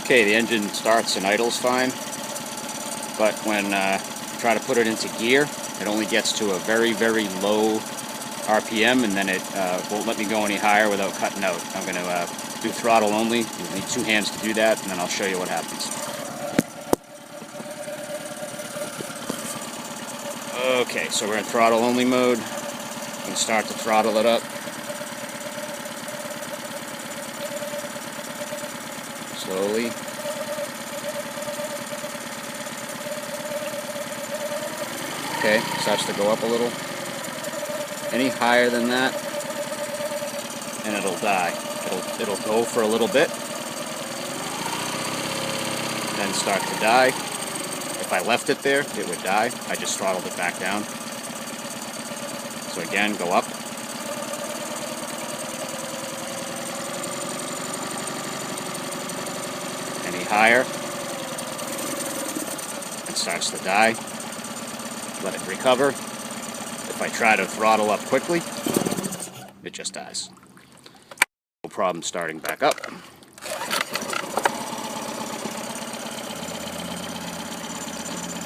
Okay, the engine starts and idles fine, but when you try to put it into gear, it only gets to a very, very low RPM, and then it won't let me go any higher without cutting out. I'm going to do throttle only. You need two hands to do that, and then I'll show you what happens. Okay, so we're in throttle only mode. I'm going to start to throttle it up. Slowly. Okay, starts to go up a little. Any higher than that, and it'll die. It'll go for a little bit, then start to die. If I left it there, it would die. I just throttled it back down. So again, go up. Any higher, it starts to die. Let it recover. If I try to throttle up quickly, it just dies. No problem starting back up.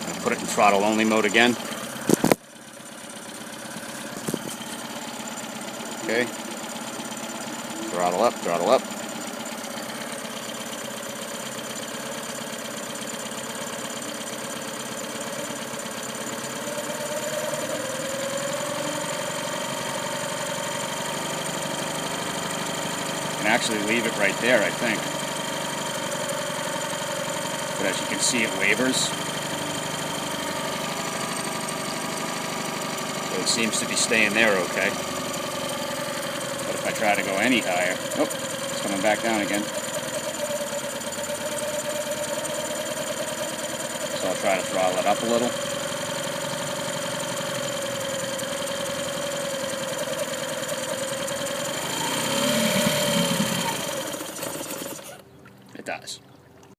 I'll put it in throttle only mode again. Okay. Throttle up, throttle up. Can actually leave it right there, I think. But as you can see, it wavers. So it seems to be staying there okay. But if I try to go any higher, oh, it's coming back down again. So I'll try to throttle it up a little.